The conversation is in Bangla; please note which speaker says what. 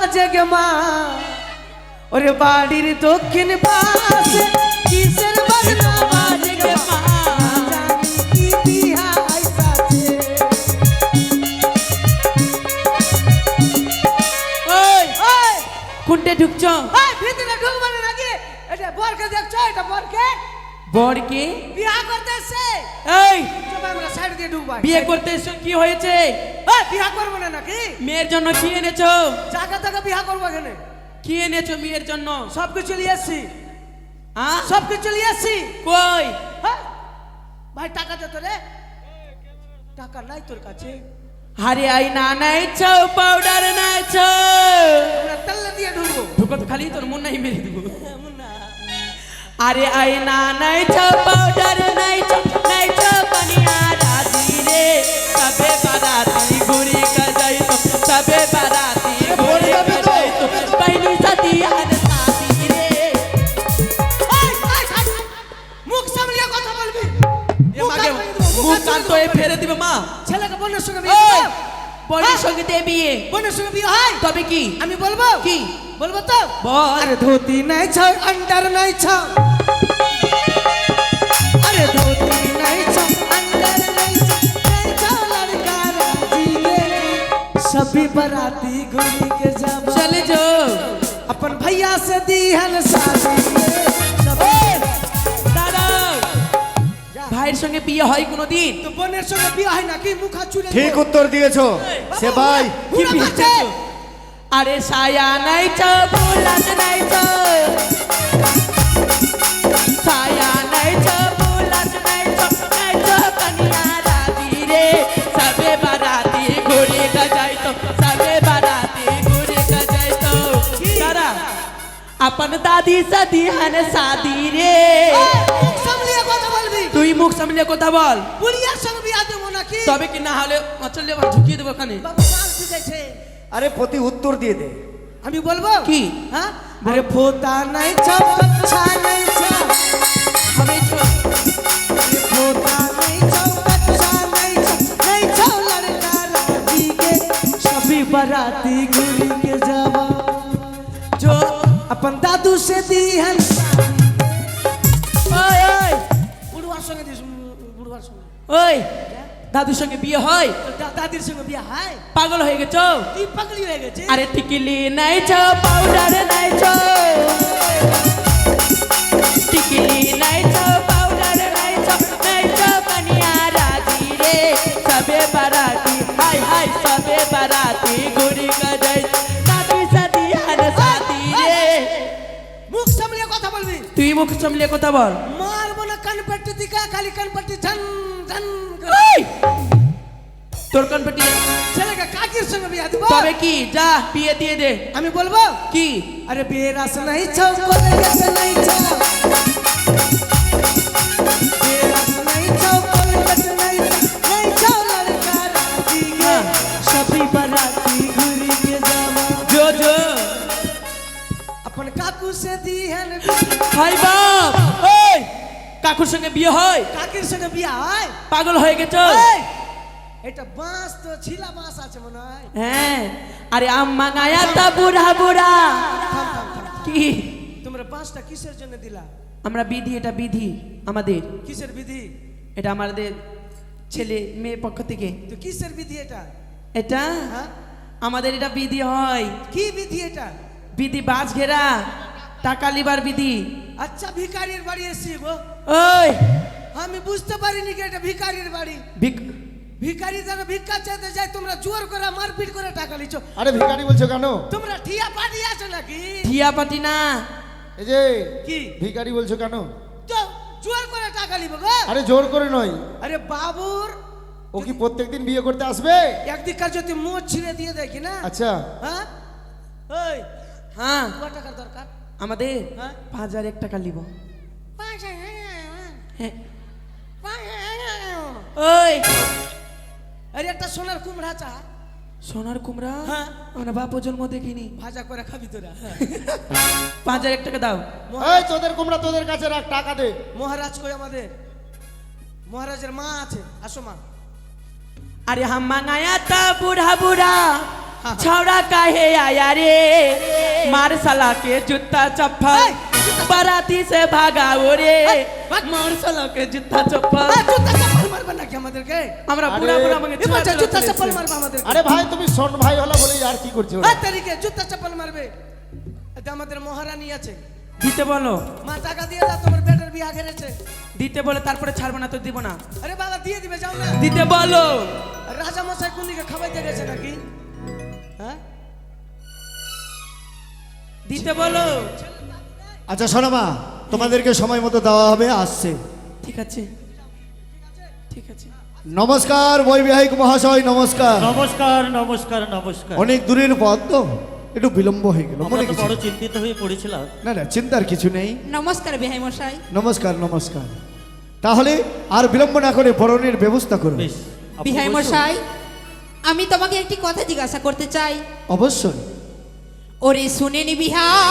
Speaker 1: বাজে গে মা ওরে বাড়ির দক্ষিণ পাশে কিসের বাজনা বাজে গে মা জানি কি বিহা আইতাছে
Speaker 2: ওই
Speaker 1: ওই
Speaker 2: কোনটা ঢুকছো
Speaker 1: ওই ভিতরে ঢুকবানে নাকি এটা বরকে দেখছো এটা বরকে
Speaker 2: বরকে
Speaker 1: বিয়া করতেছে
Speaker 2: এই
Speaker 1: চল আমরা সাইড দিয়ে ঢুকবা
Speaker 2: বিয়ে করতে এসো কি হয়েছে
Speaker 1: ওই বিয়া করব না নাকি
Speaker 2: মেয়ের জন্য কি এনেছো
Speaker 1: জায়গা থেকে বিয়া করব এখানে
Speaker 2: কি এনেছো মেয়ের জন্য
Speaker 1: সব কিছু নিয়ে আসছি
Speaker 2: হ্যাঁ
Speaker 1: সব কিছু নিয়ে আসছি
Speaker 2: কই
Speaker 1: হ্যাঁ? ভাই টাকা দে তো রে টাকা নাই তোর কাছে
Speaker 2: আরে আই না নাইছো পাউডার নাইছো
Speaker 1: আমরা তেল দিয়ে ঢুকবো
Speaker 2: ঢুকো তো খালি তোর মন নাই মেরে দেবো আরে আই না নাইছো পাউডার নাইছো নাইছো কনিয়া রাজি রে সবে বারাতি ঘুরি কা যাইতো সবে বারাতি ঘুরি কা যাইতো পहली शादी আর शादी রে
Speaker 1: মুখ সামলিয়ে কথা বলবি
Speaker 2: এ মাগে মুখ কান তো এ ফেরে দিবে মা
Speaker 1: ছেলেকে বোনের সঙ্গে বিয়ে
Speaker 2: ওই
Speaker 1: দেবো?
Speaker 2: বোনের সঙ্গে দে বিয়ে
Speaker 1: বোনের সঙ্গে বিয়ে হয়
Speaker 2: তবে কি
Speaker 1: আমি বলবো
Speaker 2: কি
Speaker 1: বলবো তো
Speaker 2: বল
Speaker 1: আরে ধুতি নাই ছাও अंडर নাই ছাও अरे धोती नहीं छो अंदर नहीं छो लड़का राजी रे सभी बराती घूमी के जब
Speaker 2: चले जाओ
Speaker 1: अपन भैया से दीहन शादी रे सभी
Speaker 2: দাঁড়াও ভাইয়ের সঙ্গে বিয়ে হয় কোনোদিন
Speaker 1: তো বোনের সঙ্গে বিয়ে হয় নাকি মুখ হাত চুলে
Speaker 3: ঠিক উত্তর দিয়েছো সে ভাই
Speaker 2: কি বিয়ে আরে ছায়া নাই তো বুলাত নাই তো ছায়া নাই তো বুলাত নাই তো কনিয়া রাজি রে সবে বারাতি ঘুরে কা যাইতো সবে বারাতি ঘুরে কা যাইতো তারা अपन दादी सदी हन शादी রে
Speaker 1: মুখ সামলিয়ে কথা বলবি
Speaker 2: তুই মুখ সামলে কথা বল
Speaker 1: বুড়িয়ার সঙ্গে বিয়ে দেবো নাকি
Speaker 2: তবে কি না হলে অচল লেবার ঢুকিয়ে দেবো ওখানে
Speaker 1: বাবা মাল দিতেছে
Speaker 3: আরে প্রতি উত্তর দিয়ে দে
Speaker 1: আমি বলবো
Speaker 2: কি
Speaker 1: হ্যাঁ আরে পোতা নাই ছাও কচ্ছা নাই ছাও
Speaker 2: হবে তো
Speaker 1: अरे पोता नहीं छो कच्चा नहीं छो लड़का राजी के सभी बराती घूमी के जावा जो अपन दादू से दीहन
Speaker 2: ওই ওই
Speaker 1: बुढ़वार संगे दिस बुढ़वार संगे
Speaker 2: ওই দাদুর সঙ্গে বিয়ে হয়
Speaker 1: दादीर संगे बिया है
Speaker 2: পাগল হয়ে গেছো
Speaker 1: তুই পাগলি হয়ে গেছে
Speaker 2: আরে টিকলি নাই ছো পাউডার নাই ছো টিকলি নাই ছো পাউডার নাই ছো কনিয়া রাজি রে সবে বারাতি হাই হাই সবে বারাতি ঘুরি কা যাই দাদি সাদি আর সাদি রে
Speaker 1: মুখ সামলিয়ে কথা বলবি
Speaker 2: তুই মুখ সামলে কথা বল
Speaker 1: মারবো না কান পট্টি দিকা খালি কান পট্টি ঝন ঝন
Speaker 2: এই তোর কান পেটি
Speaker 1: ছেলেকে কাকির সঙ্গে বিয়া দেবো
Speaker 2: তবে কি যা বিয়ে দিয়ে দে
Speaker 1: আমি বলবো
Speaker 2: কি
Speaker 1: अरे बेरस नहीं छो कोलगेट नहीं छो बेरस नहीं छो कोलगेट नहीं छो लड़का राजी के सभी बराती घुरी के जावा
Speaker 2: जो जो
Speaker 1: अपन काकू से दीहन
Speaker 2: হাই বাপ ওই কাকুর সঙ্গে বিয়ে হয়
Speaker 1: কাকির সঙ্গে বিয়া হয়
Speaker 2: পাগল হয়ে গেছো
Speaker 1: এই, এটা বাঁশ তো ছিলা বাঁশ আছে মনে হয়
Speaker 2: হ্যাঁ আরে আম্মা গায়া তা বুড়া বুড়া
Speaker 1: থাম, থাম, থাম।
Speaker 2: কি
Speaker 1: তোমরা বাঁশটা কিসের জন্য দিলা
Speaker 2: আমরা বিধি এটা বিধি আমাদের
Speaker 1: কিসের বিধি
Speaker 2: এটা আমাদের ছেলে মেয়ে পক্ষ থেকে
Speaker 1: তো কিসের বিধি এটা
Speaker 2: এটা
Speaker 1: হ্যাঁ
Speaker 2: আমাদের এটা বিধি হয়
Speaker 1: কি বিধি এটা
Speaker 2: বিধি বাজ ঘেরা টাকা লিবার বিধি
Speaker 1: আচ্ছা ভিখারির বাড়ি এসছি গো
Speaker 2: ওই
Speaker 1: আমি বুঝতে পারিনি কি এটা ভিখারির বাড়ি ভিখারি যারা ভিক্ষা চাইতে যায় তোমরা জোর করে মারপিট করে টাকা লিছো
Speaker 3: আরে ভিখারি বলছো কেন
Speaker 1: তোমরা ঠিয়া পাটি আছো নাকি
Speaker 2: ঠিয়া পাটি না
Speaker 3: এই যে
Speaker 1: কি
Speaker 3: ভিখারি বলছো কেন
Speaker 1: তো জোর করে টাকা লিব গো
Speaker 3: আরে জোর করে নয়
Speaker 1: আরে বাবুর
Speaker 3: ও কি প্রত্যেকদিন বিয়ে করতে আসবে
Speaker 1: একদিককার যদি মোচ ছিঁড়ে দিয়ে দেখি না
Speaker 3: আচ্ছা
Speaker 1: হ্যাঁ ওই
Speaker 2: হ্যাঁ
Speaker 1: কত টাকার দরকার
Speaker 2: আমাদের
Speaker 1: হ্যাঁ
Speaker 2: 5001 টাকা লিব হ্যাঁ ওই
Speaker 1: আরে একটা সোনার কুমড়া চা
Speaker 2: সোনার কুমড়া
Speaker 1: হ্যাঁ।
Speaker 2: আমরা বাপ জন্ম দেখিনি
Speaker 1: ভাজা করে খাবি তোরা
Speaker 2: 5001 টাকা দাও
Speaker 3: এই তোদের কুমড়া তোদের কাছে রাখ টাকা দে
Speaker 1: মহারাজ কই আমাদের মহারাজের মা আছে আসো মা
Speaker 2: अरे हम मंगाया था बूढ़ा बूढ़ा छौड़ा काहे आया रे मार साला के जूता चप्पल बाराती से भागाओ रे मार साला के जूता चप्पल
Speaker 1: জুতা চপ্পল মারবে নাকি আমাদেরকে
Speaker 2: আমরা
Speaker 3: আরে,
Speaker 2: পুরা পুরা মানে
Speaker 1: এ বলছে জুতা চপ্পল মারবে আমাদেরকে
Speaker 3: আরে ভাই তুমি শোন ভাই হলো বলে আর কি করছো
Speaker 1: এই তারিখে জুতা চপ্পল মারবে এটা আমাদের মহারানী আছে
Speaker 2: দিতে বলো
Speaker 1: মা টাকা দিয়ে দাও তোমার বেটার বিয়া ঘেরেছে
Speaker 2: দিতে বলে তারপরে ছাড়বো না তো দিব না
Speaker 1: আরে বাবা দিয়ে দিবে যাও না
Speaker 2: দিতে বলো
Speaker 1: রাজা মশাই কোন দিকে খাওয়াইতে গেছে নাকি হ্যাঁ
Speaker 2: দিতে বলো
Speaker 4: আচ্ছা শোনো মা তোমাদেরকে সময় মতো দেওয়া হবে আসছে
Speaker 2: ঠিক আছে ঠিক আছে
Speaker 4: নমস্কার বৈবাহিক মহাশয় নমস্কার
Speaker 5: নমস্কার নমস্কার নমস্কার
Speaker 4: অনেক দূরের পথ তো একটু বিলম্ব হয়ে গেল
Speaker 5: আমরা
Speaker 4: মনে
Speaker 5: তো
Speaker 4: কিছু
Speaker 5: বড় চিন্তিত হয়ে পড়েছিলাম।
Speaker 4: না না চিন্তার কিছু নেই
Speaker 6: নমস্কার বিহাই মশাই।
Speaker 4: নমস্কার নমস্কার তাহলে আর বিলম্ব না করে বরণের ব্যবস্থা করুন
Speaker 5: বেশ আপনি
Speaker 6: বিহাই
Speaker 5: বসুন।
Speaker 6: মশাই আমি তোমাকে একটি কথা জিজ্ঞাসা করতে চাই।
Speaker 4: অবশ্যই
Speaker 6: ওরে শুনেনি বিহাই